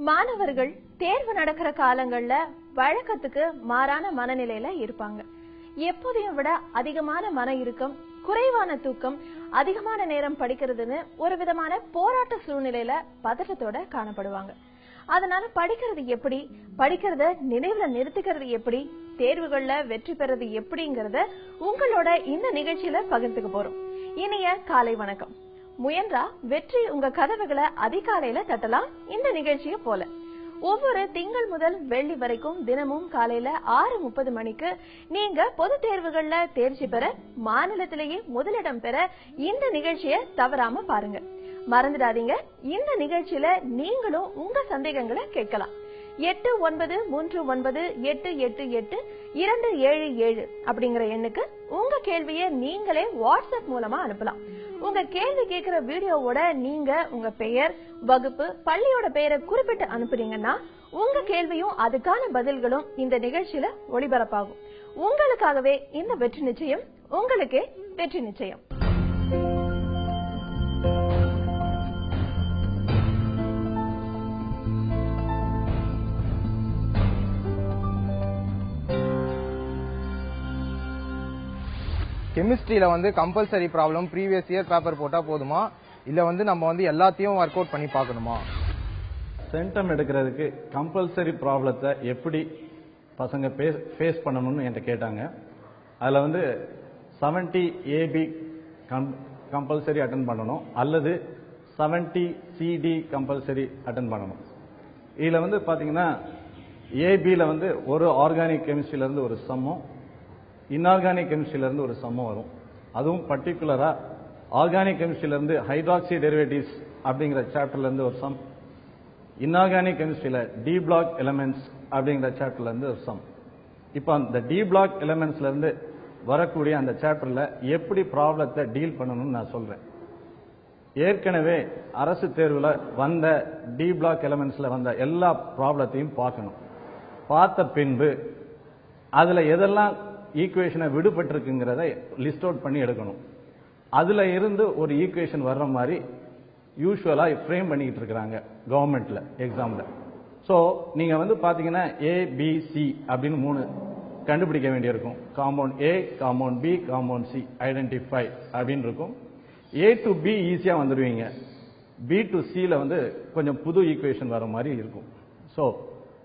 மாணவர்கள் தேர்வு நடக்கிற காலங்கள்ல வழக்கத்துக்கு மாறான மனநிலையில இருப்பாங்க. எப்போதையும் விட அதிகமான மன இறுக்கம், குறைவான தூக்கம், அதிகமான நேரம் படிக்கிறதுன்னு ஒரு விதமான போராட்ட சூழ்நிலையில பதட்டத்தோட காணப்படுவாங்க. அதனால படிக்கிறது எப்படி, படிக்கிறத நினைவுல நிறுத்திக்கிறது எப்படி, தேர்வுகள்ல வெற்றி பெறது எப்படிங்கறத உங்களோட இந்த நிகழ்ச்சியில பகிர்ந்துக்க போறோம். இனிய காலை வணக்கம். முயன்றா வெற்றி உங்க கதவுகளை அதிகாலையில தட்டலாம். இந்த நிகழ்ச்சியை போல ஒவ்வொரு திங்கள் முதல் வெள்ளி வரைக்கும் தினமும் காலையில 6:30 மணிக்கு நீங்க பொது தேர்வுகள்ல தேர்ச்சி பெற, மாநிலத்திலேயே முதலிடம் பெற இந்த நிகழ்ச்சியை தவறாம பாருங்க. மறந்துடாதீங்க, இந்த நிகழ்ச்சியில நீங்களும் உங்க சந்தேகங்களை கேட்கலாம். 8939888277 அப்படிங்கிற எண்ணுக்கு உங்க கேள்வியை நீங்களே வாட்ஸ்அப் மூலமா அனுப்பலாம். உங்க கேள்வி கேட்கிற வீடியோவோட நீங்க உங்க பெயர், வகுப்பு, பள்ளியோட பெயரை குறிப்பிட்டு அனுப்புறீங்கன்னா உங்க கேள்வியும் அதுக்கான பதில்களும் இந்த நிகழ்ச்சியில ஒளிபரப்பாகும். உங்களுக்காகவே இந்த வெற்றி நிச்சயம், உங்களுக்கே வெற்றி நிச்சயம். கெமிஸ்ட்ரியில compulsory problem previous year paper போட்டா போதுமா, இல்ல நம்ம எல்லாத்தையும் ஒர்க் அவுட் பண்ணி பார்க்கணுமா? சென்டம் எடுக்கிறதுக்கு கம்பல்சரி ப்ராப்ளத்தை எப்படி பசங்க ஃபேஸ் பண்ணணும்னு என்கிட்ட கேட்டாங்க. அதில் 70 ஏபி கம்பல்சரி அட்டன் பண்ணணும், அல்லது 70 சிடி கம்பல்சரி அட்டன் பண்ணணும். இதில் பார்த்தீங்கன்னா ஏபியில் ஒரு ஆர்கானிக் கெமிஸ்ட்ரியிலேருந்து ஒரு சம்மும், இன்ஆர்கானிக் கெமிஸ்ட்ரியிலிருந்து ஒரு சம்மம் வரும். அதுவும் பர்டிகுலரா ஆர்கானிக் கெமிஸ்ட்ரியிலிருந்து ஹைட்ராக்சி டெரிவேட்டிவ்ஸ் அப்படிங்கிற சாப்டர்ல இருந்து ஒரு சம், இன்ஆர்கானிக் கெமிஸ்ட்ரியில டி பிளாக் எலிமெண்ட்ஸ் அப்படிங்கிற சாப்டர்ல இருந்து ஒரு சம். இப்போ அந்த டி பிளாக் எலிமெண்ட்ஸ்ல இருந்து வரக்கூடிய அந்த சாப்டர்ல எப்படி ப்ராப்ளத்தை டீல் பண்ணணும்னு நான் சொல்றேன். ஏற்கனவே அரசு தேர்வுல வந்த டி பிளாக் எலிமெண்ட்ஸ்ல வந்த எல்லா ப்ராப்ளத்தையும் பார்க்கணும். பார்த்த பின்பு அதுல எதெல்லாம் ஈக்குவேஷனை விடுபட்டிருக்குங்கிறத லிஸ்ட் அவுட் பண்ணி எடுக்கணும். அதுல இருந்து ஒரு ஈக்குவேஷன் வர்ற மாதிரி யூஸ்வலா ஃப்ரேம் பண்ணிக்கிட்டு இருக்கிறாங்க கவர்மெண்ட்ல எக்ஸாம்ல. ஸோ நீங்க பாத்தீங்கன்னா ஏபிசி அப்படின்னு 3 கண்டுபிடிக்க வேண்டியிருக்கும். Compound A, compound B, compound C, identify அப்படின்னு இருக்கும். ஏ டு பி ஈஸியா வந்துடுவீங்க, பி டு சில கொஞ்சம் புது ஈக்குவேஷன் வர மாதிரி இருக்கும். ஸோ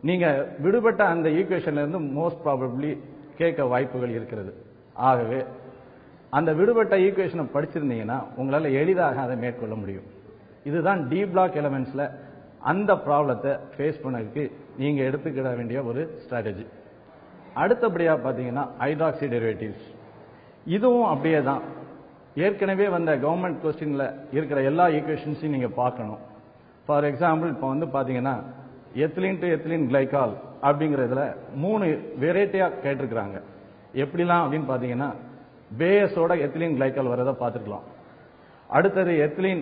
நீங்க விடுபட்ட அந்த ஈக்குவேஷன்ல இருந்து மோஸ்ட் ப்ராபப்ளி கேட்க வாய்ப்புகள் இருக்கிறது. ஆகவே அந்த விடுபட்ட ஈக்குவேஷனை படிச்சிருந்தீங்கன்னா உங்களால எளிதாக அதை மேற்கொள்ள முடியும். இதுதான் டி பிளாக் எலிமெண்ட்ஸ்ல அந்த ப்ராப்ளத்தை ஃபேஸ் பண்ணதுக்கு நீங்க எடுத்துக்கிட வேண்டிய ஒரு ஸ்ட்ராட்டஜி. அடுத்தபடியா பாத்தீங்கன்னா ஹைட்ராக்சி டெரிவேட்டிவ்ஸ், இதுவும் அப்படியே தான். ஏற்கனவே வந்த கவர்மெண்ட் கொஸ்டின்ல இருக்கிற எல்லா ஈக்குவேஷன்ஸையும் நீங்க பார்க்கணும். ஃபார் எக்ஸாம்பிள் இப்போ பாத்தீங்கன்னா எத்திலீன் டு எத்திலீன் கிளைகால் அப்படிங்கறதுல 3 வெரைட்டியா கேட்டிருக்கிறாங்க. எப்படிலாம் அப்படின்னு பாத்தீங்கன்னா பேஸோட எத்திலீன் கிளைகால் வரதை பார்த்துக்கலாம். அடுத்தது ethylene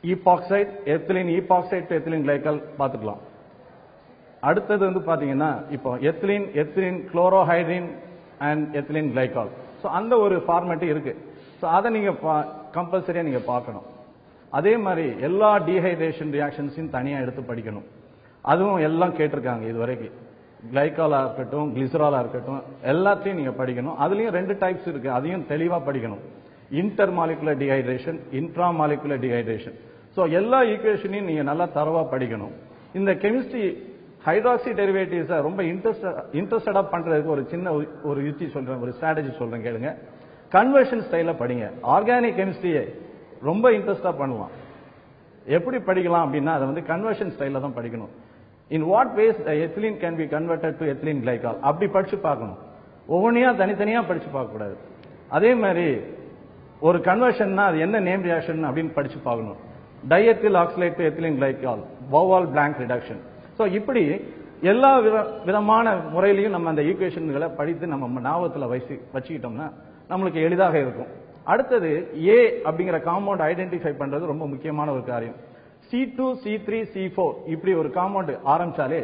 epoxide, ethylene epoxide to ethylene glycol பார்த்துக்கலாம். அடுத்தது பாத்தீங்கன்னா இப்போ ethylene chlorohydrin and ethylene glycol. So அந்த ஒரு ஃபார்மேட் இருக்கு. ஸோ அதை நீங்க கம்பல்சரியா நீங்க பார்க்கணும். அதே மாதிரி எல்லா டீஹைட்ரேஷன் ரியாக்ஷன்ஸையும் தனியா எடுத்து படிக்கணும். அதுவும் எல்லாம் கேட்டிருக்காங்க இதுவரைக்கும். கிளைகாலா இருக்கட்டும், கிளிசராலா இருக்கட்டும், எல்லாத்தையும் நீங்க படிக்கணும். அதுலயும் 2 டைப்ஸ் இருக்கு, அதையும் தெளிவா படிக்கணும். Inter molecular dehydration, intra molecular dehydration. So எல்லா ஈக்குவேஷனையும் நீங்க நல்லா தரவா படிக்கணும். இந்த கெமிஸ்ட்ரி ஹைட்ராக்சி டெரிவேட்டிவ்ஸை ரொம்ப இன்ட்ரெஸ்டடா பண்றதுக்கு ஒரு சின்ன ஒரு யுக்தி சொல்றேன், ஒரு ஸ்ட்ராட்டஜி சொல்றேன் கேளுங்க. கன்வர்ஷன் ஸ்டைல படிங்க. ஆர்கானிக் கெமிஸ்ட்ரியை ரொம்ப இன்ட்ரெஸ்டா பண்ணலாம். எப்படி படிக்கலாம் அப்படின்னா அதை கன்வர்ஷன் ஸ்டைல தான் படிக்கணும். In what ways ethylene can be converted to ethylene glycol அப்படி படிச்சு பார்க்கணும். ஒவ்வொன்றையா தனித்தனியா படிச்சு பார்க்க கூடாது. அதே மாதிரி ஒரு கன்வர்ஷன்னா அது என்ன நேம் ரியாக்ஷன் அப்படின்னு படிச்சு பார்க்கணும். Diethyl oxalate to ethylene glycol, Bouveault Blanc reduction. So இப்படி எல்லா விதமான முறையிலையும் நம்ம அந்த ஈக்குவேஷன்களை படித்து நம்ம ஞாபகத்தில் வச்சுக்கிட்டோம்னா நம்மளுக்கு எளிதாக இருக்கும். அடுத்தது ஏ அப்படிங்கிற காம்பவுண்ட் ஐடென்டிஃபை பண்றது ரொம்ப முக்கியமான ஒரு காரியம். C2, C3, C4 இப்படி ஒரு காம்பவுண்ட் ஆரம்பிச்சாலே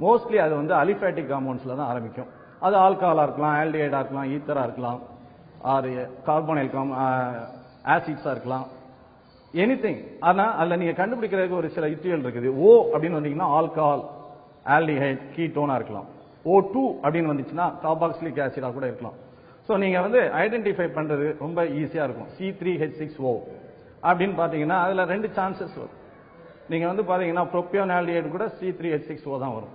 மோஸ்ட்லி அது அலிஃபேட்டிக் காம்பவுண்ட்ஸ்ல தான் ஆரம்பிக்கும். அது ஆல்கஹாலா இருக்கலாம், ஆல்டிஹைடா இருக்கலாம், ஈத்தரா இருக்கலாம், ஆர் கார்போனைல் ஆசிட்ஸா இருக்கலாம். எனிதிங். ஆனா அதுல நீங்க கண்டுபிடிக்கிறதுக்கு ஒரு சில யுக்திகள் இருக்குது. O அப்படின்னு வந்தீங்கன்னா ஆல்கஹால், ஆல்டிஹைட், கீட்டோனா இருக்கலாம். O2 அப்படின்னு வந்துச்சுன்னா கார்பாக்சிலிக் ஆசிடா கூட இருக்கலாம். சோ நீங்க வந்து ஐடென்டிஃபை பண்றது ரொம்ப ஈஸியா இருக்கும். C3H6O அப்படின்னு பாத்தீங்கன்னா அதுல 2 சான்சஸ் வரும். நீங்க வந்து பாத்தீங்கன்னா ப்ரோபியோனால்டிஹைட் கூட C3H6O தான் வரும்.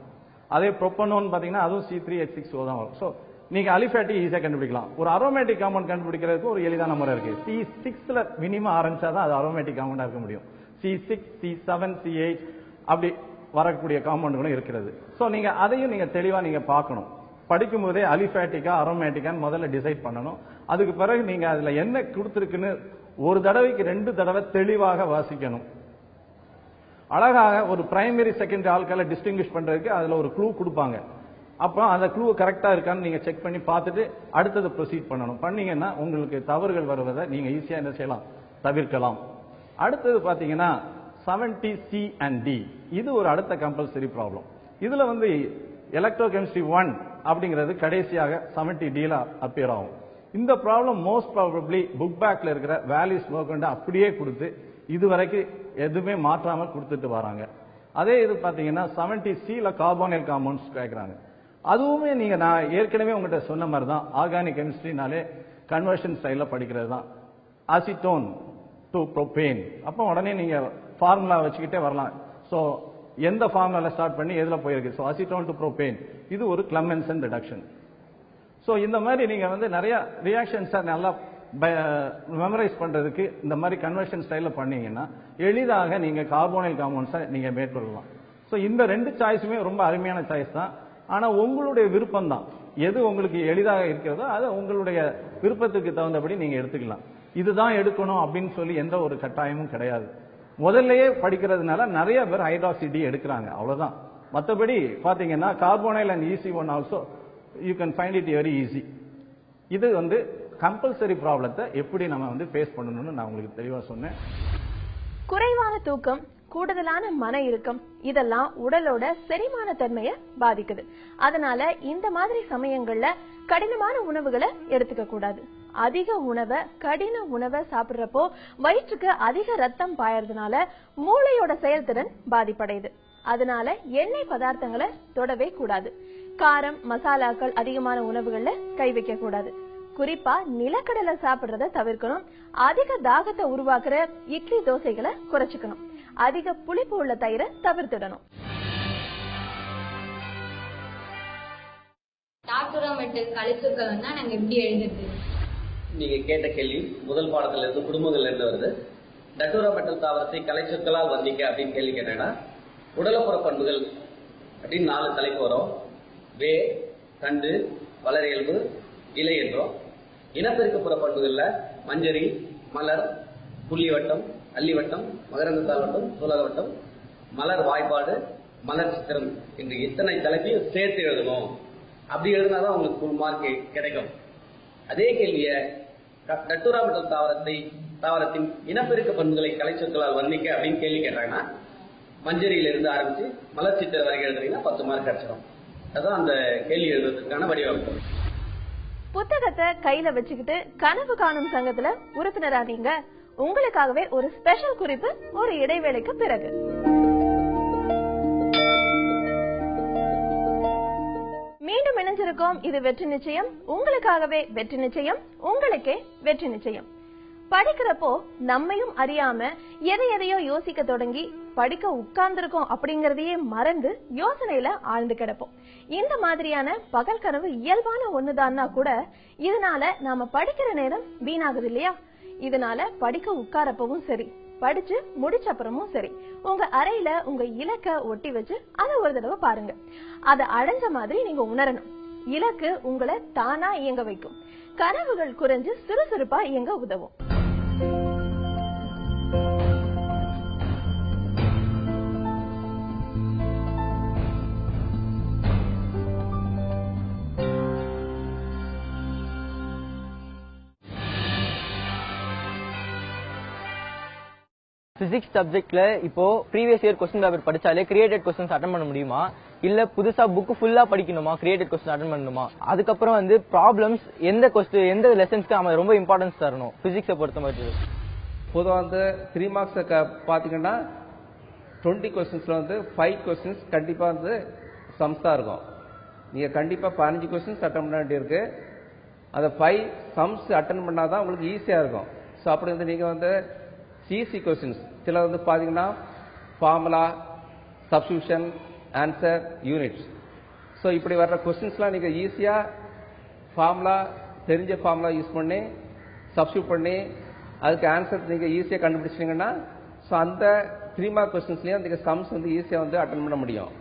அதே ப்ரோபனோன் பாத்தீங்கன்னா அதுவும் C3H6O தான் வரும். சோ நீங்க அலிஃபேட்டி ஈஸியா கண்டுபிடிக்கலாம். ஒரு அரோமேட்டிக் காம்பவுண்ட் கண்டுபிடிக்கிறதுக்கு ஒரு எளிதான முறை இருக்கு. C6ல மினிமம் ஆரம்பிச்சாதான் அது அரோமேட்டிக் காம்பவுண்டா இருக்க முடியும். C6, C7, C8 அப்படி வரக்கூடிய காம்பவுண்டுகளும் இருக்கிறது. சோ நீங்க அதையும் நீங்க தெளிவா நீங்க பார்க்கணும். படிக்கும் போதே அலிஃபேட்டிக்கா அரோமேட்டிக்கான்னு முதல்ல டிசைட் பண்ணணும். அதுக்கு பிறகு நீங்க அதுல என்ன கொடுத்துருக்குன்னு ஒரு தடவைக்கு 2 தடவை தெளிவாக வாசிக்கணும். அழகாக ஒரு பிரைமரி செகண்டரி ஆல்கஹாலை டிஸ்டிங்கிஷ் பண்றதுக்கு அதுல ஒரு க்ளூ கொடுப்பாங்க. அப்ப அந்த க்ளூ கரெக்டா இருக்கான்னு நீங்க செக் பண்ணி பார்த்துட்டு அடுத்தது ப்ரொசீட் பண்ணணும். பண்ணீங்கன்னா உங்களுக்கு தவறுகள் வருவதை நீங்க ஈஸியா என்ன செய்யலாம், தவிர்க்கலாம். அடுத்தது பாத்தீங்கன்னா 70C and D. இது ஒரு அடுத்த கம்பல்சரி ப்ராப்ளம். இதுல வந்து எலக்ட்ரோகெமிஸ்ட்ரி 1 அப்படிங்கிறது கடைசியாக 70Dல அப்பியர் ஆகும். இந்த ப்ராப்ளம் மோஸ்ட் ப்ராபபிளி புக் பேக்ல இருக்கிற வேல்யூஸ் கொண்டு அப்படியே கொடுத்து இதுவரைக்கும் எதுவுமே மாற்றாம கொடுத்துட்டு வராங்க. அதே இது பாத்தீங்கன்னா 70Cல கார்பானைல் காம்பவுண்ட்ஸ் கேட்கறாங்க. அதுவுமே நீங்க நான் ஏற்கனவே உங்ககிட்ட சொன்ன மாதிரி தான் ஆர்கானிக் கெமிஸ்ட்ரினாலே கன்வர்ஷன் ஸ்டைல்ல படிக்கிறது தான். Acetone to propane. அப்போ உடனே நீங்க ஃபார்முலா வச்சுக்கிட்டே வரலாம். சோ எந்த ஃபார்முலால ஸ்டார்ட் பண்ணி எதுல போயிருக்கு. சோ அசிட்டோன் டு ப்ரோபேன் இது ஒரு கிளமென்சன் ரிடக்ஷன். சோ இந்த மாதிரி நீங்க வந்து நிறைய ரியாக்ஷன்ஸ் நல்லா மெமரைஸ் பண்றதுக்கு இந்த மாதிரி கன்வர்ஷன் ஸ்டைல்ல பண்ணீங்கன்னா எளிதாக நீங்க கார்போனைல் காம்பவுண்ட்ஸை நீங்க மேற்கொள்ளலாம். சோ இந்த 2 சாய்ஸுமே ரொம்ப அருமையான சாய்ஸ் தான். ஆனா உங்களுடைய விருப்பம் தான். எது உங்களுக்கு எளிதாக இருக்கிறதோ அதை உங்களுடைய விருப்பத்துக்கு தகுந்தபடி நீங்க எடுத்துக்கலாம். இதுதான் எடுக்கணும் அப்படின்னு சொல்லி எந்த ஒரு கட்டாயமும் கிடையாது. முதல்லயே படிக்கிறதுனால நிறைய பேர் ஹைட்ராக்சி டி எடுக்கிறாங்க, அவ்வளவுதான். மற்றபடி பாத்தீங்கன்னா carbonyl and EC1 also you can find it very easy. இது வந்து கம்பல்சரி ப்ராப்ளத்தை எப்படி நம்ம வந்து ஃபேஸ் பண்ணணும்னு நான் உங்களுக்கு தெளிவா சொன்னேன். குறைவான தூக்கம், கூடுதலான மன இறுக்கம் இதெல்லாம் உடலோட செரிமான தன்மையை பாதிக்குது. அதனால இந்த மாதிரி சமயங்கள்ல கடினமான உணவுகளை எடுத்துக்க கூடாது. அதிக உணவை, கடின உணவை சாப்பிடுறப்போ வயிற்றுக்கு அதிக ரத்தம் பாயறதுனால மூளையோட செயல்திறன் பாதிப்படையுது. அதனால எண்ணெய் பதார்த்தங்களை தொடவே கூடாது. காரம், மசாலாக்கள் அதிகமான உணவுகள்ல கை வைக்க கூடாது. குறிப்பா நிலக்கடலை சாப்பிடுறத தவிர்க்கணும். அதிக தாகத்தை உருவாக்குற இட்லி, தோசைகளை குறைச்சுக்கணும். அதிக புளிப்பு உள்ள தயிரை தவிர்த்திடணும். டாக்டரோமெட்ரிக் கலைச்சொற்கள் நாங்க எப்படி எழுதுறது? நீங்க கேட்ட கேள்வி முதல் பாடத்துல இருந்து குடும்பங்கள்ல இருந்து வருது. டட்டோராமெட்டல் தாவரத்தை கலைச்சொற்களால் வர்ணிக்க அப்படின்னு கேள்வி கேட்டேன்னா உடலப்புற பண்புகள் அப்படின்னு 4 தலைப்பு வரும். வே, தண்டு, வளர் இயல்பு, இலை என்றோம். இனப்பெருக்கப்புற பண்புகள்ல மஞ்சரி, மலர், புள்ளிவட்டம், அல்லிவட்டம், மகரந்தத்தாள் வட்டம், சூலக வட்டம், மலர் வாய்ப்பாடு, மலர் சித்திரம் என்று இத்தனை தலைப்பையும் சேர்த்து எழுதணும். அப்படி எழுதினாதான் உங்களுக்கு ஃபுல் மார்க் கிடைக்கும். அதே கேள்விய டட்டோராமெட்டல் தாவரத்தின் இனப்பெருக்க பண்புகளை கலைச்சொற்களால் வர்ணிக்க அப்படின்னு கேள்வி கேட்டாங்கன்னா மஞ்சரியிலிருந்து ஆரம்பிச்சு மலர் சித்திர வரைக்கும் எழுதுறீங்கன்னா 10 மார்க் கிடைச்சிடும். அதுதான் அந்த கேள்வி எழுதுறதுக்கான வடிவமைப்பு. புத்தகத்தை கையில வச்சுக்கிட்டு கனவு காணும் சங்கத்துல உறுப்பினரானீங்க. உங்களுக்காகவே ஒரு ஸ்பெஷல் குறிப்பு ஒரு இடைவேளைக்கு பிறகு. மீண்டும் இணைஞ்சிருக்கோம். இது வெற்றி நிச்சயம். உங்களுக்காகவே வெற்றி நிச்சயம், உங்களுக்கே வெற்றி நிச்சயம். படிக்கிறப்போ நம்மையும் அறியாம எதையோ யோசிக்க தொடங்கி படிக்க உட்கார்ந்துருக்கோம் அப்படிங்கறதையே மறந்து யோசனையில ஆழ்ந்து கிடப்போம். இந்த மாதிரியான பகல் கனவு இயல்பான ஒண்ணுதான்னா கூட இதனால நாம படிக்கிற நேரம் வீணாகுது இல்லையா? இதனால படிக்க உட்காரப்பவும் சரி, படிச்சு முடிச்ச அப்புறமும் சரி, உங்க அறையில உங்க இலக்க ஒட்டி வச்சு அதை ஒரு தடவை பாருங்க. அதை அடைஞ்ச மாதிரி நீங்க உணரணும். இலக்கு உங்களை தானா இயங்க வைக்கும். கனவுகள் குறைஞ்சு சுறுசுறுப்பா இயங்க உதவும். பிசிக்ஸ் சப்ஜெக்ட்ல இப்போ ப்ரீவியஸ் இயர் கொஸ்டின் பேப்பர் படிச்சாலே கிரியேட்டட் கொஸ்டின்ஸ் அட்டெண்ட் பண்ண முடியுமா, இல்ல புதுசா புக் ஃபுல்லா படிக்கணுமா, கிரியேட்டட் கொஸ்டின் அட்டெண்ட் பண்ணணுமா? அதுக்கப்புறம் வந்து ப்ராப்ளம்ஸ் எந்த லெசன்ஸ்க்கு நம்ம ரொம்ப இம்பார்ட்டன்ஸ் தரணும் பிசிக்ஸை பொறுத்த மாதிரி? பொதுவாக வந்து 3 மார்க்ஸை பார்த்தீங்கன்னா 20 கொஸ்டின்ஸில் வந்து 5 கொஸ்டின்ஸ் கண்டிப்பாக வந்து சம்ஸ் தான் இருக்கும். நீங்கள் கண்டிப்பாக 15 கொஸ்டின்ஸ் அட்டன் பண்ண வேண்டியிருக்கு. அந்த 5 சம்ஸ் அட்டன் பண்ணால் தான் உங்களுக்கு ஈஸியாக இருக்கும். ஸோ அப்படி வந்து நீங்கள் வந்து ஈஸி கொஸ்டின்ஸ் சில வந்து பார்த்தீங்கன்னா formula, substitution, answer, units. So இப்படி வர்ற கொஸ்டின்ஸ்லாம் நீங்கள் ஈஸியாக ஃபார்முலா தெரிஞ்ச ஃபார்முலா யூஸ் பண்ணி சப்ஸ்டியூட் பண்ணி அதுக்கு ஆன்சர் நீங்கள் ஈஸியாக கண்டுபிடிச்சிங்கன்னா ஸோ அந்த 3 மார்க் கொஸ்டின்ஸ்லேயும் நீங்கள் சம்ஸ் வந்து ஈஸியாக வந்து அட்டன் பண்ண முடியும்.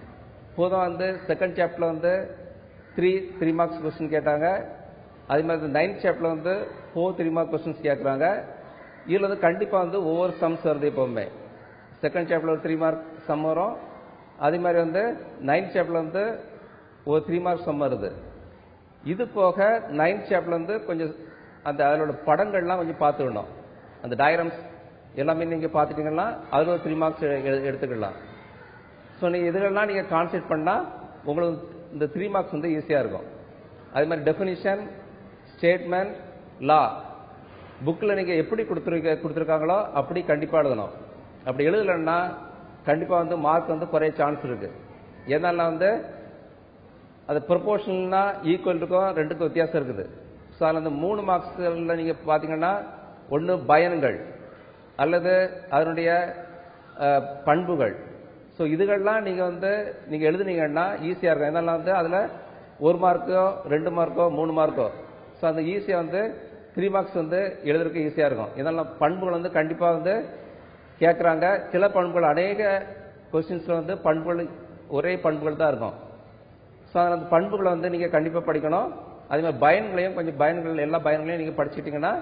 பொதுவாக வந்து செகண்ட் சாப்டரில் வந்து 3 மார்க்ஸ் கொஸ்டின் கேட்டாங்க. அதே மாதிரி 9th சாப்டரில் வந்து 4 3 மார்க் கொஸ்டின்ஸ் கேட்குறாங்க. இதில் வந்து கண்டிப்பாக வந்து ஒவ்வொரு சம்ஸ் வருது. எப்போவுமே செகண்ட் சாப்டரில் ஒரு 3 மார்க் சம் வரும். அதே மாதிரி வந்து 9th சாப்டரில் வந்து ஒரு 3 மார்க் சம் வருது. இது போக 9th சாப்டரில் வந்து கொஞ்சம் அந்த அதோட படங்கள்லாம் கொஞ்சம் பார்த்துக்கணும். அந்த டயக்ராம்ஸ் எல்லாமே நீங்கள் பார்த்துட்டீங்கன்னா அதில் ஒரு 3 மார்க்ஸ் எடுத்துக்கலாம். ஸோ நீங்கள் இதுகள்லாம் நீங்கள் கான்சென்ட்ரேட் பண்ணால் உங்களுக்கு இந்த 3 மார்க்ஸ் வந்து ஈஸியாக இருக்கும். அதே மாதிரி டெஃபினிஷன், ஸ்டேட்மெண்ட், லா புக்கில் நீங்கள் எப்படி கொடுத்துருக்காங்களோ அப்படி கண்டிப்பாக எழுதணும். அப்படி எழுதலைன்னா கண்டிப்பாக வந்து மார்க் வந்து குறைய சான்ஸ் இருக்குது. ஏன்னா வந்து அது ப்ரொபோர்ஷனல்னா ஈக்குவல் இருக்கும், ரெண்டுக்கும் வித்தியாசம் இருக்குது. ஸோ அதில் அந்த 3 மார்க்ஸில் நீங்கள் பார்த்தீங்கன்னா ஒன்று பயன்கள் அல்லது அதனுடைய பண்புகள். ஸோ இதுகள்லாம் நீங்கள் எழுதுனீங்கன்னா ஈஸியாக இருக்கும். இதெல்லாம் வந்து அதில் 1 மார்க்கோ 2 மார்க்கோ 3 மார்க்கோ ஸோ அந்த ஈஸியாக வந்து 3 மார்க்ஸ் வந்து எழுதுறதுக்கு ஈஸியாக இருக்கும். இதெல்லாம் பண்புகள் வந்து கண்டிப்பாக வந்து கேட்குறாங்க. சில பண்புகள் அநேக கொஸ்டின்ஸில் வந்து பண்புகள் ஒரே பண்புகள் தான் இருக்கும். ஸோ அதில் அந்த பண்புகளை வந்து நீங்கள் கண்டிப்பாக படிக்கணும். அதே மாதிரி பயன்களையும் பயன்கள் எல்லா பயன்களையும் நீங்கள் படிச்சுட்டிங்கன்னா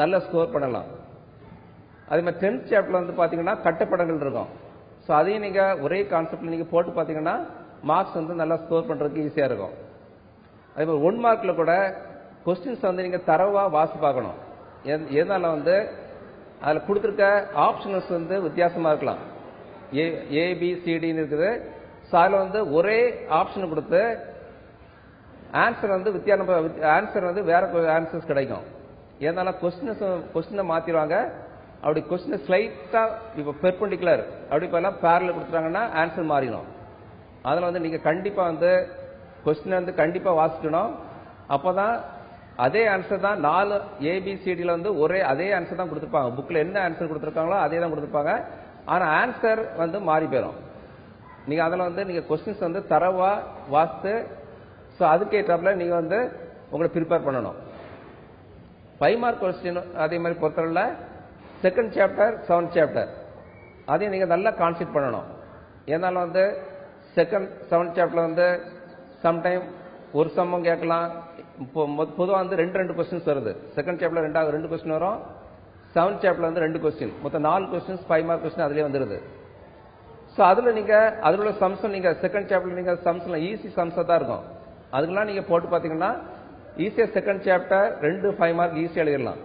நல்ல ஸ்கோர் பண்ணலாம். அதே மாதிரி 10th சாப்டரில் வந்து பார்த்தீங்கன்னா கட்டப்படங்கள் இருக்கும். ஸோ அதையும் நீங்கள் ஒரே கான்செப்டில் நீங்கள் போட்டு பார்த்தீங்கன்னா மார்க்ஸ் வந்து நல்லா ஸ்கோர் பண்ணுறதுக்கு ஈஸியாக இருக்கும். அதே மாதிரி 1 மார்க்கில் கூட கொஸ்டின்ஸ் வந்து நீங்கள் தரவாக வாசி பார்க்கணும். எதனால வந்து அதில் கொடுத்துருக்க ஆப்ஷன்ஸ் வந்து வித்தியாசமாக இருக்கலாம். ஏபிசிடின்னு இருக்குது. ஸோ அதில் வந்து ஒரே ஆப்ஷன் கொடுத்து ஆன்சர் வந்து ஆன்சர் வந்து வேற ஆன்சர்ஸ் கிடைக்கும். ஏன்னா கொஸ்டினை மாற்றிடுவாங்க. அப்படி கொஸ்டினை ஸ்லைட்டாக இப்போ பெர்பெண்டிகுலர் அப்படி இப்போல்லாம் பேரலில் கொடுத்துட்டாங்கன்னா ஆன்சர் மாறிடும். அதில் வந்து நீங்கள் கண்டிப்பாக வந்து கொஸ்டினை வந்து கண்டிப்பாக வாசிக்கணும். அப்போ தான் அதே ஆன்சர் தான் 4 ஏபிசிடியில் வந்து அதே ஆன்சர் தான் கொடுத்துருப்பாங்க. புக்கில் என்ன ஆன்சர் கொடுத்துருக்காங்களோ அதே தான் கொடுத்துருப்பாங்க. ஆனால் ஆன்சர் வந்து மாறி போயிடும். நீங்கள் அதில் வந்து நீங்கள் கொஸ்டின்ஸ் வந்து தரவாக வாசித்து ஸோ அதுக்கேற்றாப்புல நீங்கள் வந்து உங்களை ப்ரிப்பேர் பண்ணணும். 5 மார்க் கொஸ்டின் அதே மாதிரி பொறுத்தவரையில் செகண்ட் சாப்டர் 7th சாப்டர் அதையும் நீங்கள் நல்லா கான்சென்ட்ரேட் பண்ணணும். ஏன்னாலும் வந்து 7th சாப்டரில் வந்து சம்டைம் ஒரு சம்மம் கேட்கலாம். இப்போ பொதுவாக வந்து 2 கொஸ்டின்ஸ் வருது. செகண்ட் சாப்டரில் 2 கொஸ்டின் வரும். 7th சாப்டரில் வந்து 2 கொஸ்டின், மொத்தம் 4 கொஸ்டின்ஸ் 5 மார்க் கொஸ்டின் அதிலே வந்துடுது. ஸோ அதில் நீங்கள் அதில் உள்ள சம்ஸ் நீங்கள் செகண்ட் சாப்டரில் நீங்கள் சம்ஸ்லாம் ஈஸி சம்ஸாக தான் இருக்கும். அதுக்கெல்லாம் நீங்கள் போட்டு பார்த்தீங்கன்னா ஈஸியாக செகண்ட் சாப்டர் 2 5 மார்க் ஈஸியாக எழுதிடலாம்.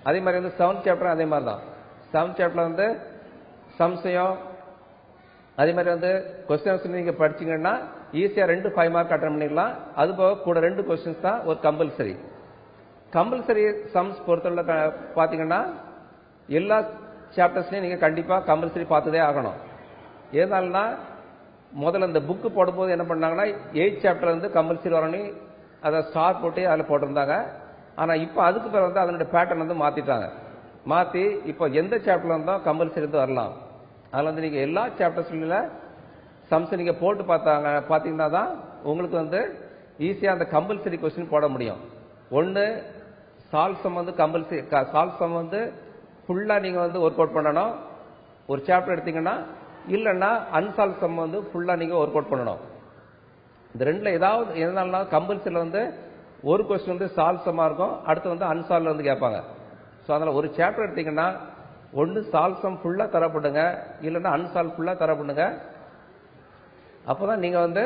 அதே மாதிரி வந்து 7th சாப்டர் அதே மாதிரி தான். 7th சாப்டரில் வந்து சம்ஸையும் அதே மாதிரி வந்து கொஸ்டின்ஸ் நீங்கள் படிச்சிங்கன்னா ஈஸியாக 2 5 மார்க் அட்டன் பண்ணிடலாம். அது போக கூட 2 கொஸ்டின்ஸ் தான் ஒரு கம்பல்சரி சம்ஸ் பொறுத்தவரை பார்த்தீங்கன்னா எல்லா சாப்டர்ஸ்லையும் நீங்கள் கண்டிப்பாக கம்பல்சரி பார்த்ததே ஆகணும். ஏதாலும்னா முதல்ல இந்த புக்கு போடும்போது என்ன பண்ணாங்கன்னா 8th சாப்டர் வந்து கம்பல்சரி வரணும், அதை ஸ்டார் போட்டு அதில் போட்டிருந்தாங்க. ஆனால் இப்போ அதுக்கு பிறகு வந்து அதனுடைய பேட்டர்ன் வந்து மாற்றி இப்போ எந்த சாப்டர்ல இருந்தால் கம்பல்சரி வந்து வரலாம். அதில் வந்து நீங்கள் எல்லா சாப்டர்ஸ்ல சம்ஸ் நீங்கள் போட்டு பார்த்தீங்கன்னா தான் உங்களுக்கு வந்து ஈஸியாக அந்த கம்பல்சரி கொஸ்டின் போட முடியும். ஒன்று சால்வ் சம் வந்து கம்பல்சரி சால்வ் சம் வந்து ஃபுல்லாக நீங்கள் வந்து ஒர்க் அவுட் பண்ணணும் ஒரு சாப்டர் எடுத்தீங்கன்னா. இல்லைன்னா அன்சால்வ் சம் வந்து ஃபுல்லாக நீங்கள் ஒர்க் அவுட் பண்ணணும். இந்த ரெண்டில் ஏதாவது எதனால கம்பல்சரியில் வந்து ஒரு கொஸ்டின் வந்து சால்வ் சம்மாக இருக்கும், அடுத்து வந்து அன்சால்வ் வந்து கேட்பாங்க. ஸோ அதில் ஒரு சாப்டர் எடுத்தீங்கன்னா ஒன்று சால்வ் சம் ஃபுல்லாக தரப்படுங்க, இல்லைன்னா அன்சால்வ் ஃபுல்லாக தரப்படுங்க. அப்போ தான் நீங்கள் வந்து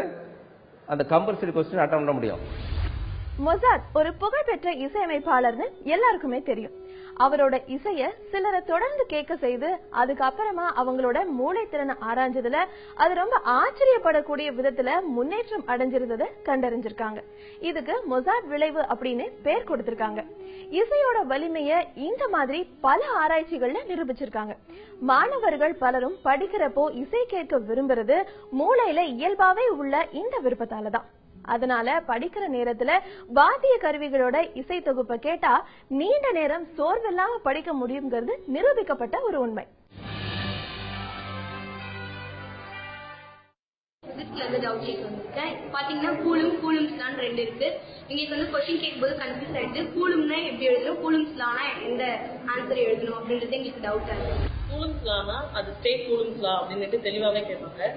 அந்த கம்பல்சரி கொஸ்டின் அட்டன் பண்ண முடியும். மொசார்ட் ஒரு புகழ்பெற்ற இசையமைப்பாளர்னு எல்லாருக்குமே தெரியும். அவரோட இசைய சிலரை தொடர்ந்து கேட்க செய்து அதுக்கப்புறமா அவங்களோட மூளை திறனை ஆராய்ஞ்சதுல அது ரொம்ப ஆச்சரியப்படக்கூடிய விதத்துல முன்னேற்றம் அடைஞ்சிருந்ததை கண்டறிஞ்சிருக்காங்க. இதுக்கு மொசார்ட் விளைவு அப்படின்னு பேர் கொடுத்திருக்காங்க. இசையோட வலிமைய இந்த மாதிரி பல ஆராய்ச்சிகள்ல நிரூபிச்சிருக்காங்க. மாணவர்கள் பலரும் படிக்கிறப்போ இசை கேட்க விரும்புறது மூளையில இயல்பாவே உள்ள இந்த விருப்பத்தாலதான். அதனால படிக்கிற நேரத்துல வாத்திய கருவிகளோட இசை தொகுப்பை கேட்டா நீண்ட நேரம் சோர்வில்லாம படிக்க முடியுங்கிறது நிரூபிக்கப்பட்ட ஒரு உண்மை. பாத்தீங்கன்னா கூலும்ஸ்லாம் 2 இருக்கு. இங்க கொஸ்டின் கேட்கும்போது கன்ஃபியூஸ் ஆயிடுது. கூலும்னா எப்படி எழுதணும், கூலும்ஸ்லானா எந்த ஆன்சர் எழுதணும் அப்படின்றது எங்களுக்கு டவுட் ஆகுது. கூலும்ஸ்லானா அது ஸ்டேட் கூலும்ஸ்லா அப்படின்னுட்டு தெளிவாவே கேட்பாங்க.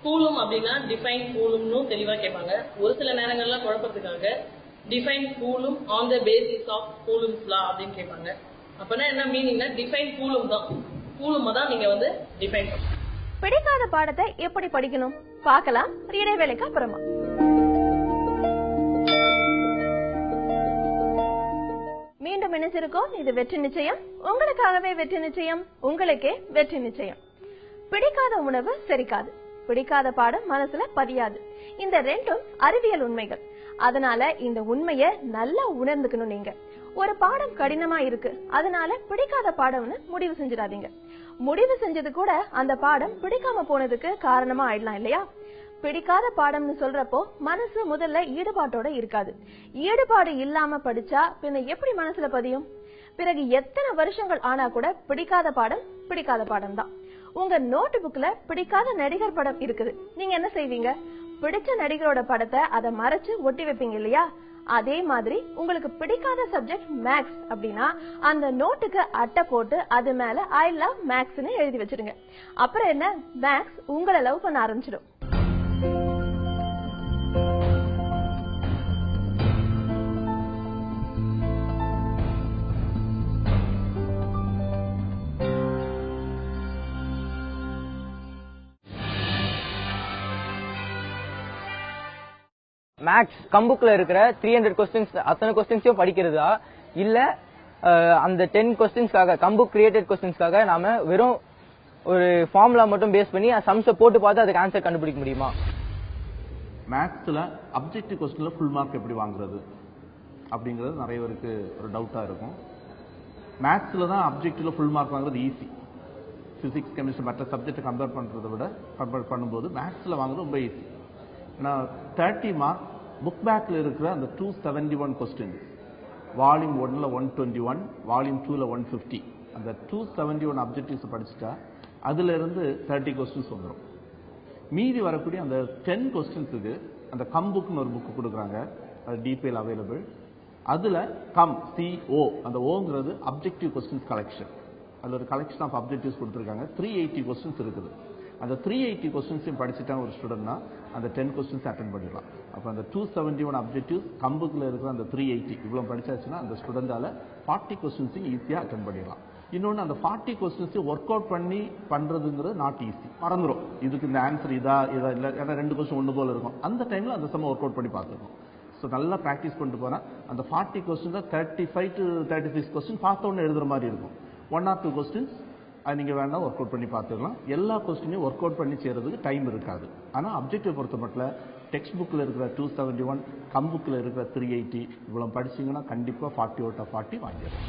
கூலும் அப்படின்னா டிஃபைன் கூலும்னு தெளிவா கேட்பாங்க. ஒரு சில நேரங்கள்ல குழப்பத்துக்காக define coulomb on the basis of Coulomb's law அப்படின்னு கேட்பாங்க. அப்பனா என்ன மீனிங்னா டிஃபைன் கூலும் தான், கூலும் தான் நீங்க டிஃபைன் பண்ணணும். பிடிக்காத பாடத்தை எப்படி படிக்கணும் பார்க்கலாம் இடைவேளைக்கு அப்புறமா. மீண்டும் இணைஞ்சிருக்கோம். இது வெற்றி நிச்சயம், உங்களுக்காகவே வெற்றி நிச்சயம், உங்களுக்கே வெற்றி நிச்சயம். பிடிக்காத உணவு செரிக்காது, பிடிக்காத பாடம் மனசுல பதியாது. இந்த ரெண்டும் அறிவியல் உண்மைகள். அதனால இந்த உண்மைய நல்லா உணர்ந்துக்கணும். நீங்க ஒரு பாடம் கடினமா இருக்கு அதனால பிடிக்காத பாடம்னு முடிவு செஞ்சிடாதீங்க. முடிவு செஞ்சது கூட அந்த பாடம் பிடிக்காம போனதுக்கு காரணமா ஆயிடலாம் இல்லையா? பிடிக்காத பாடம்னு சொல்றப்போ மனசு முதல்ல ஈடுபாட்டோட இருக்காது. ஈடுபாடு இல்லாம படிச்சா பின்ன எப்படி மனசுல பதியும்? பிறகு எத்தனை வருஷங்கள் ஆனா கூட பிடிக்காத பாடம் பிடிக்காத பாடம் தான். உங்க நோட் புக்ல பிடிக்காத நடிகர் படம் இருக்குது, நீங்க என்ன செய்வீங்க? பிடிச்ச நடிகரோட படத்தை அதை மறைச்சு ஒட்டி வைப்பீங்க இல்லையா? அதே மாதிரி உங்களுக்கு பிடிக்காத சப்ஜெக்ட் மேக்ஸ் அப்படின்னா அந்த நோட்டுக்கு அட்டை போட்டு அது மேல ஐ லவ் மேக்ஸ்னு எழுதி வச்சிருங்க. அப்புறம் என்ன, மேக்ஸ் உங்களை லவ் பண்ண ஆரம்பிச்சிடும். மேக்ஸ் கம்புக்ல இருக்கிற 300 கொஸ்டின்ஸ் அத்தனை கொஸ்டின்ஸையும் படிக்கிறதா இல்ல அந்த 10 கொஸ்டின்ஸ்க்காக கம்புக் கிரியேட்டட் கொஸ்டின்ஸ்க்காக நாம வெறும் ஒரு ஃபார்முலா மட்டும் பேஸ் பண்ணி சம்ஸை போட்டு பார்த்து அதுக்கு ஆன்சர் கண்டுபிடிக்க முடியுமா? மேக்ஸ்ல அப்ஜெக்டிவ் கொஸ்டின்ல ஃபுல் மார்க் எப்படி வாங்குறது அப்படிங்கிறது நிறைய பேருக்கு ஒரு டவுட்டா இருக்கும். மேக்ஸ்ல தான் அப்ஜெக்டிவ்ல ஃபுல் மார்க் வாங்குறது ஈஸி. பிசிக்ஸ், கெமிஸ்ட்ரி மற்ற சப்ஜெக்ட் கம்பேர் பண்றதை விட கம்பேர் பண்ணும்போது மேக்ஸ்ல வாங்குறது ரொம்ப ஈஸி. ஏன்னா 30 மார்க் புக் பேக்ல இருக்கிற அந்த 271 கொஸ்டின், வால்யூம் 1ல 121, வால்யூம் 2ல 150, அந்த 271 அப்ஜெக்டிவ்ஸ் படிச்சுட்டா அதுல இருந்து 30 கொஸ்டின்ஸ் வந்துடும். மீதி வரக்கூடிய அந்த 10 கொஸ்டின்ஸுக்கு அந்த கம் புக்னு ஒரு புக் கொடுக்குறாங்க, அது டீடைல் அவைலபிள். அதுல கம் CO அந்த ஓங்கிறது அப்ஜெக்டிவ் கொஸ்டின்ஸ் கலெக்ஷன். அதுல ஒரு கலெக்ஷன் ஆஃப் அப்ஜெக்டிவ்ஸ் கொடுத்துருக்காங்க. 380 கொஸ்டின்ஸ் இருக்குது. அந்த 380 கொஸ்டின்ஸையும் படிச்சுட்டாங்க ஒரு ஸ்டூடெண்ட்னா அந்த 10 கொஸ்டின்ஸ் அட்டென்ட் பண்ணிடலாம். அப்போ அந்த 271 அப்ஜெக்டிவ்ஸ் கம்புக்குள்ள இருக்கிற அந்த 380 இவ்வளவு படிச்சாச்சுன்னா அந்த ஸ்டூடெண்டால 40 கொஸ்டின்ஸையும் ஈஸியாக அட்டென்ட் பண்ணிடலாம். இன்னொன்று, அந்த 40 கொஸ்டின்ஸையும் ஒர்க் அவுட் பண்ணி பண்றதுங்கிறது நாட் ஈஸி. மறந்துடும் இதுக்கு இந்த ஆன்சர் இதா இல்லை, ஏன்னா 2 கொஸ்டின் ஒன்று போல இருக்கும். அந்த டைம்ல அந்த சம்ம ஒர்க் அவுட் பண்ணி பார்த்துருக்கோம். ஸோ நல்லா ப்ராக்டிஸ் பண்ணிட்டு போனால் அந்த 40 கொஸ்டின் 35 to 36 கொஸ்டின் பார்த்த உடனே எழுதுற மாதிரி இருக்கும். 1 or 2 கொஸ்டின்ஸ் அது நீங்கள் வேணால் ஒர்க் அவுட் பண்ணி பார்த்துக்கலாம். எல்லா கொஸ்டினையும் ஒர்க் அவுட் பண்ணி செய்கிறதுக்கு டைம் இருக்காது. ஆனால் அப்ஜெக்டிவ் பொறுத்த மட்டும் டெக்ஸ்ட் புக்கில் இருக்கிற 271, கம் புக்கில் இருக்கிற 380 இவ்வளோ படிச்சிங்கன்னா கண்டிப்பாக 40 out of 40 வாங்கிடலாம்.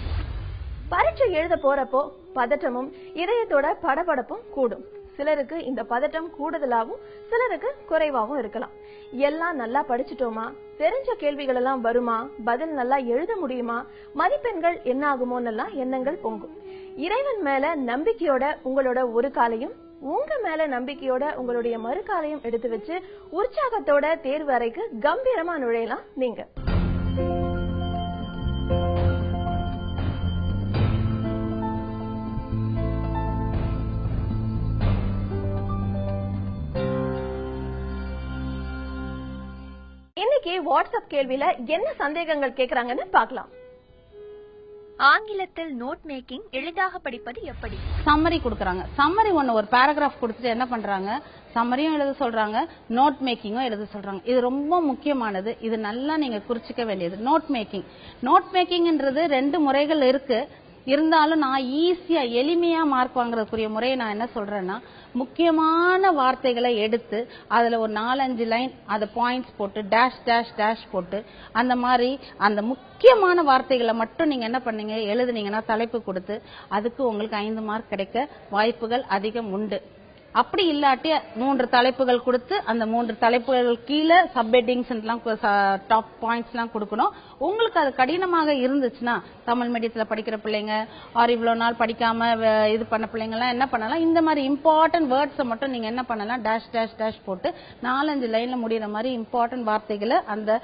பரீட்சை எழுத போறப்போ பதட்டமும் இதயத்தோட படபடப்பும் கூடும். சிலருக்கு இந்த பதட்டம் கூடுதலாகவும் சிலருக்கு குறைவாகவும் இருக்கலாம். எல்லாம் நல்லா படிச்சுட்டோமா, தெரிஞ்ச கேள்விகள் எல்லாம் வருமா, பதில் நல்லா எழுத முடியுமா, மதிப்பெண்கள் என்ன ஆகுமோன்னு எண்ணங்கள் பொங்கும். இறைவன் மேல நம்பிக்கையோட உங்களோட ஒரு காலையும் உங்க மேல நம்பிக்கையோட உங்களுடைய மறுகாலையும் எடுத்து வச்சு உற்சாகத்தோட தேர்வு அறைக்கு கம்பீரமா நுழையலாம் நீங்க. இன்னைக்கு வாட்ஸ்அப் கேள்வியில என்ன சந்தேகங்கள் கேக்குறாங்கன்னு பார்க்கலாம். ஆங்கிலத்தில் நோட் மேக்கிங் எளிதாக படிப்பது எப்படி? சம்மரி கொடுக்கறாங்க. சம்மரி ஒன்னு ஒரு பேராகிராஃப் கொடுத்துட்டு என்ன பண்றாங்க, சம்மரியும் எழுத சொல்றாங்க, நோட் மேக்கிங்கும் எழுத சொல்றாங்க. இது ரொம்ப முக்கியமானது. இது நல்லா நீங்க குறிச்சிக்க வேண்டியது. நோட் மேக்கிங்ன்றது 2 முறைகள் இருக்கு. இருந்தாலும் நான் ஈஸியா எளிமையா மார்க் வாங்குறதுக்குரிய முறையை நான் என்ன சொல்றேன்னா, முக்கியமான வார்த்தைகளை எடுத்து அதுல ஒரு 4-5 லைன் அதை பாயிண்ட்ஸ் போட்டு டேஷ் டேஷ் டேஷ் போட்டு அந்த மாதிரி அந்த முக்கியமான வார்த்தைகளை மட்டும் நீங்க என்ன பண்ணீங்க எழுதுனீங்கன்னா தலைப்பு கொடுத்து அதுக்கு உங்களுக்கு 5 மார்க் கிடைக்க வாய்ப்புகள் அதிகம் உண்டு. அப்படி இல்லாட்டி 3 தலைப்புகள் கொடுத்து அந்த 3 தலைப்புகள் கீழே சப்ஹெட்டிங்ஸ் எல்லாம் டாப் பாயிண்ட்ஸ் எல்லாம் கொடுக்கணும். உங்களுக்கு அது கடினமாக இருந்துச்சுன்னா தமிழ் மீடியத்துல படிக்கிற பிள்ளைங்க ஆர் இவ்வளவு நாள் படிக்காம இது பண்ண பிள்ளைங்க எல்லாம் என்ன பண்ணலாம், இந்த மாதிரி இம்பார்ட்டன்ட் வேர்ட்ஸை மட்டும் நீங்க என்ன பண்ணலாம், டேஷ் டேஷ் டேஷ் போட்டு 4-5 லைன்ல முடிகிற மாதிரி இம்பார்ட்டன்ட் வார்த்தைகளை அந்த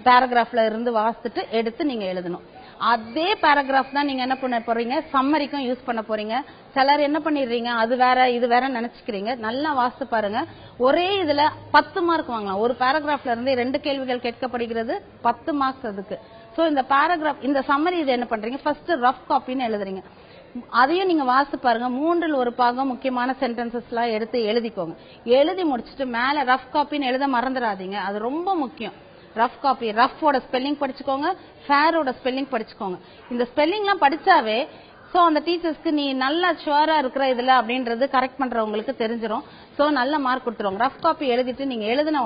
பேராகிராஃப்ல இருந்து வாசித்துட்டு எடுத்து நீங்க எழுதணும். அதே பேராகிராஃப் தான் நீங்க என்ன பண்ண போறீங்க, சம்மரிக்கும் யூஸ் பண்ண போறீங்க. சிலர் என்ன பண்ணிடுறீங்க, அது வேற இது வேற நினைச்சுக்கிறீங்க. நல்லா வாசித்து பாருங்க. ஒரே இதுல 10 மார்க் வாங்கலாம். ஒரு பேராகிராஃப்ல இருந்து 2 கேள்விகள் கேட்கப்படுகிறது, 10 மார்க்ஸ் அதுக்கு. சோ இந்த பேராகிராஃப் இந்த சம்மரி இது என்ன பண்றீங்க, ஃபர்ஸ்ட் ரஃப் காப்பின்னு எழுதுறீங்க. அதையும் நீங்க வாசித்து பாருங்க. 3ல் ஒரு பாகம் முக்கியமான சென்டென்சஸ் எல்லாம் எடுத்து எழுதிக்கோங்க. எழுதி முடிச்சுட்டு மேல ரஃப் காப்பின்னு எழுத மறந்துடாதீங்க. அது ரொம்ப முக்கியம். ரஃப் காப்பி, ரஃபோட ஸ்பெல்லிங் படிச்சுக்கோங்க, ஃபேரோட ஸ்பெல்லிங் படிச்சுக்கோங்க. இந்த ஸ்பெல்லிங்லாம் படிச்சாவே சோ அந்த டீச்சர்ஸ்க்கு நீ நல்லா ஷுவரா இருக்கிற இதுல அப்படின்றது கரெக்ட் பண்றவங்களுக்கு தெரிஞ்சிடும். சோ நல்ல மார்க் கொடுத்துருவாங்க. ரஃப் காப்பி எழுதிட்டு நீங்க எழுதின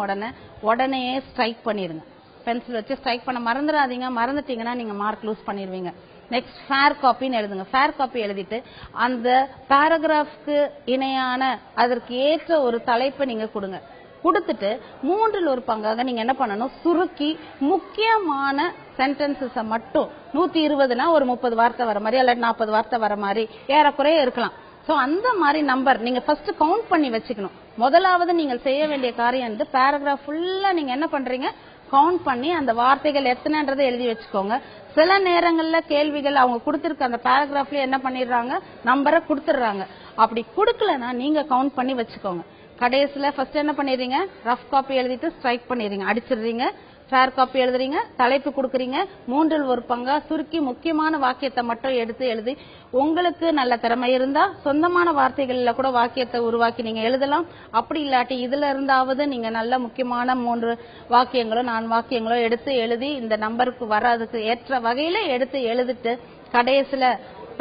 உடனே ஸ்ட்ரைக் பண்ணிருங்க. பென்சில் வச்சு ஸ்ட்ரைக் பண்ண மறந்துடாதீங்க. மறந்துட்டீங்கன்னா நீங்க மார்க் லூஸ் பண்ணிடுவீங்க. நெக்ஸ்ட் ஃபேர் காப்பின்னு எழுதுங்க. ஃபேர் காப்பி எழுதிட்டு அந்த பேராகிராஃப்க்கு இணையான அதற்கு ஏற்ற ஒரு தலைப்பை நீங்க கொடுங்க. கொடுத்துட்டு 3ல் ஒரு பங்காக நீங்க என்ன பண்ணணும், சுருக்கி முக்கியமான சென்டென்சஸ மட்டும் 120னா ஒரு 30 வார்த்தை வர மாதிரி அல்லது 40 வார்த்தை வர மாதிரி ஏறக்குறைய இருக்கலாம். சோ அந்த மாதிரி நம்பர் நீங்க ஃபர்ஸ்ட் கவுண்ட் பண்ணி வச்சுக்கணும். முதலாவது நீங்க செய்ய வேண்டிய காரியம் வந்து பேராகிராஃப் ஃபுல்லா நீங்க என்ன பண்றீங்க, கவுண்ட் பண்ணி அந்த வார்த்தைகள் எத்தனைன்றதை எழுதி வச்சுக்கோங்க. சில நேரங்கள்ல கேள்விகள் அவங்க கொடுத்திருக்க அந்த பேராகிராஃப்ல என்ன பண்ணிடுறாங்க, நம்பரை கொடுத்துடுறாங்க. அப்படி கொடுக்கலன்னா நீங்க கவுண்ட் பண்ணி வச்சுக்கோங்க. கடைசியில ஃபர்ஸ்ட் என்ன பண்ணிடுறீங்க, ரஃப் காப்பி எழுதிட்டு ஸ்ட்ரைக் பண்ணிடுறீங்க, அடிச்சிடுறீங்க. ஃபேர் காப்பி எழுதுறீங்க, தலைப்பு கொடுக்குறீங்க. 3ல் ஒரு பங்கா சுருக்கி முக்கியமான வாக்கியத்தை மட்டும் எடுத்து எழுதி உங்களுக்கு நல்ல திறமை இருந்தா சொந்தமான வார்த்தைகள்ல கூட வாக்கியத்தை உருவாக்கி நீங்க எழுதலாம். அப்படி இல்லாட்டி இதுல இருந்தாவது நீங்க நல்ல முக்கியமான 3 வாக்கியங்களோ 4 வாக்கியங்களோ எடுத்து எழுதி இந்த நம்பருக்கு வராதுக்கு ஏற்ற வகையில எடுத்து எழுதிட்டு கடைசியில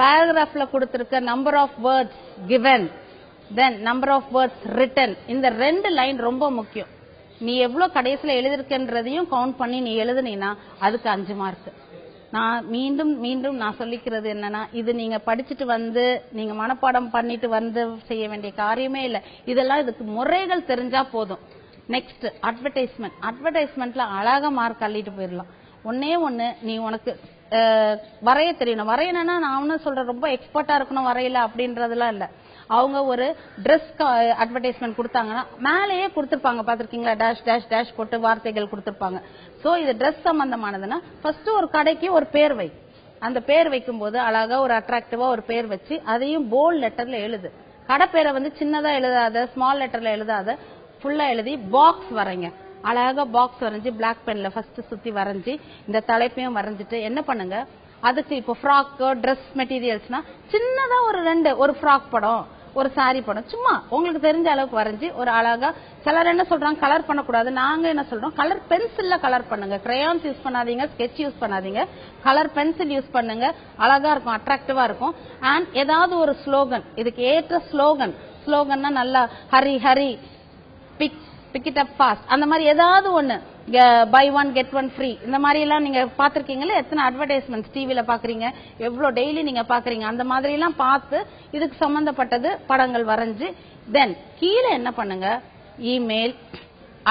பேராகிராஃப்ல கொடுத்திருக்க number of words given then number of words written இந்த 2 லைன் ரொம்ப முக்கியம். நீ எவ்வளவு கடைசியில எழுதிருக்கன்றதையும் கவுண்ட் பண்ணி நீ எழுதுனீனா அதுக்கு 5 மார்க். நான் மீண்டும் நான் சொல்லிக்கிறது என்னன்னா, இது நீங்க படிச்சுட்டு வந்து நீங்க மனப்பாடம் பண்ணிட்டு வந்து செய்ய வேண்டிய காரியமே இல்லை. இதெல்லாம் இதுக்கு முறைகள் தெரிஞ்சா போதும். நெக்ஸ்ட் அட்வர்டைஸ்மெண்ட்ல அழகா மார்க் அள்ளிட்டு போயிடலாம். ஒண்ணு நீ உனக்கு வரைய தெரியணும். வரையணும்னா நான் ஒன்னும் சொல்றேன் ரொம்ப எக்ஸ்பர்ட்டா இருக்கணும் வரையல அப்படின்றதுலாம் இல்ல. அவங்க ஒரு ட்ரெஸ் அட்வர்டைஸ்மெண்ட் கொடுத்தாங்கன்னா மேலேயே கொடுத்திருப்பாங்க, பாத்திருக்கீங்களா, டேஷ் டேஷ் டேஷ் போட்டு வார்த்தைகள் கொடுத்திருப்பாங்க. சோ இது ட்ரெஸ் சம்பந்தமானதுன்னா ஃபர்ஸ்ட் ஒரு கடைக்கு ஒரு பேர் வை. அந்த பேர் வைக்கும் போது அழகா ஒரு அட்ராக்டிவா ஒரு பேர் வச்சு அதையும் போல்ட் லெட்டர்ல எழுது. கடை பேரை வந்து சின்னதா எழுதாத, ஸ்மால் லெட்டர்ல எழுதாத, ஃபுல்லா எழுதி பாக்ஸ் வரைங்க. அழகா பாக்ஸ் வரைஞ்சி பிளாக் பென்ல ஃபர்ஸ்ட் சுத்தி வரைஞ்சி இந்த தலைப்பையும் வரைஞ்சிட்டு என்ன பண்ணுங்க, அதுக்கு இப்போ ஃப்ராக் ட்ரெஸ் மெட்டீரியல்ஸ்னா சின்னதா ஒரு ஃப்ராக் படம், ஒரு சாரி படம் சும்மா உங்களுக்கு தெரிஞ்ச அளவுக்கு வரைஞ்சி ஒரு அழகா. சிலர் என்ன சொல்றாங்க கலர் பண்ணக்கூடாது, நாங்க என்ன சொல்றோம் கலர் பென்சில்ல கலர் பண்ணுங்க. கிரையான்ஸ் யூஸ் பண்ணாதீங்க, ஸ்கெட்ச் யூஸ் பண்ணாதீங்க, கலர் பென்சில் யூஸ் பண்ணுங்க. அழகா இருக்கும், அட்ராக்டிவா இருக்கும். அண்ட் ஏதாவது ஒரு ஸ்லோகன், இதுக்கு ஏற்ற ஸ்லோகன்னா நல்லா hurry hurry pick it up fast அந்த மாதிரி ஏதாவது ஒண்ணு, பை 1 get 1 free இந்த மாதிரி எல்லாம் நீங்க பாத்திருக்கீங்களா? எத்தனை அட்வர்டைஸ்மெண்ட் டிவில பாக்குறீங்க, எவ்வளவு டெய்லி நீங்க பாக்குறீங்க. அந்த மாதிரி எல்லாம் பார்த்து இதுக்கு சம்பந்தப்பட்டது படங்கள் வரைஞ்சு தென் கீழே என்ன பண்ணுங்க, இமெயில்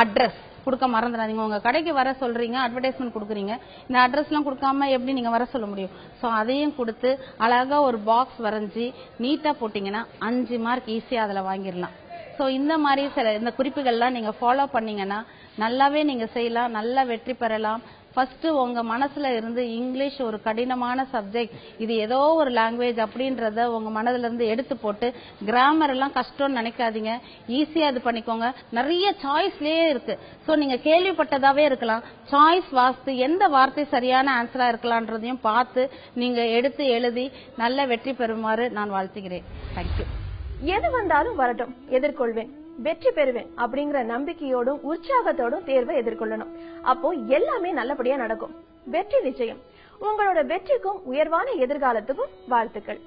அட்ரஸ் கொடுக்க மறந்துடாதீங்க. உங்க கடைக்கு வர சொல்றீங்க, அட்வர்டைஸ்மெண்ட் கொடுக்குறீங்க, இந்த அட்ரஸ் எல்லாம் கொடுக்காம எப்படி நீங்க வர சொல்ல முடியும்? சோ அதையும் கொடுத்து அழகா ஒரு பாக்ஸ் வரைஞ்சி நீட்டா போட்டீங்கன்னா 5 மார்க் ஈஸியா அதுல வாங்கிடலாம். சோ இந்த மாதிரி இந்த குறிப்புகள்லாம் நீங்க ஃபாலோ பண்ணீங்கன்னா நல்லாவே நீங்க செய்யலாம், நல்லா வெற்றி பெறலாம். ஃபர்ஸ்ட் உங்க மனசுல இருந்து இங்கிலீஷ் ஒரு கடினமான சப்ஜெக்ட், இது ஏதோ ஒரு லாங்குவேஜ் அப்படின்றத உங்க மனதுல இருந்து எடுத்து போட்டு கிராமர் எல்லாம் கஷ்டம்னு நினைக்காதீங்க, ஈஸியா இது பண்ணிக்கோங்க. நிறைய சாய்ஸ்லயே இருக்கு. சோ நீங்க கேள்விப்பட்டதாவே இருக்கலாம், சாய்ஸ் வாஸ்து எந்த வார்த்தை சரியான ஆன்சரா இருக்கலாம்ன்றதையும் பார்த்து நீங்க எடுத்து எழுதி நல்ல வெற்றி பெறுமாறு நான் வாழ்த்துகிறேன். தேங்க்யூ. எது வந்தாலும் வரட்டும், எதிர்கொள்வேன், வெற்றி பெறுவேன் அப்படிங்கிற நம்பிக்கையோடும் உற்சாகத்தோடும் தேர்வை எதிர்கொள்ளணும். அப்போ எல்லாமே நல்லபடியா நடக்கும். வெற்றி நிச்சயம். உங்களோட வெற்றிக்கும் உயர்வான எதிர்காலத்துக்கும் வாழ்த்துக்கள்.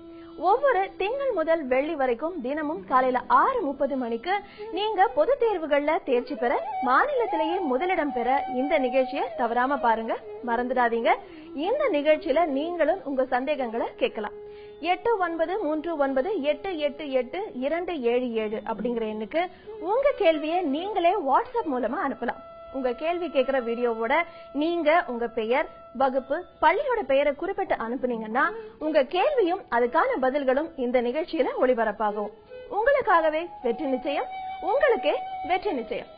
ஒவ்வொரு திங்கள் முதல் வெள்ளி வரைக்கும் தினமும் காலையில 6:30 மணிக்கு நீங்க பொது தேர்வுகள்ல தேர்ச்சி பெற, மாநிலத்திலேயே முதலிடம் பெற இந்த நிகழ்ச்சியை தவறாம பாருங்க. மறந்துடாதீங்க, இந்த நிகழ்ச்சியில நீங்களும் உங்க சந்தேகங்களை கேட்கலாம். 8939888277 அப்படிங்கிற எண்ணுக்கு உங்க கேள்வியை நீங்களே வாட்ஸ்அப் மூலமா அனுப்பலாம். உங்க கேள்வி கேட்கிற வீடியோவோட நீங்க உங்க பெயர், வகுப்பு, பள்ளியோட பெயரை குறிப்பிட்டு அனுப்புனீங்கன்னா உங்க கேள்வியும் அதுக்கான பதில்களும் இந்த நிகழ்ச்சியில ஒளிபரப்பாகும். உங்களுக்காகவே வெற்றி நிச்சயம், உங்களுக்கே வெற்றி நிச்சயம்.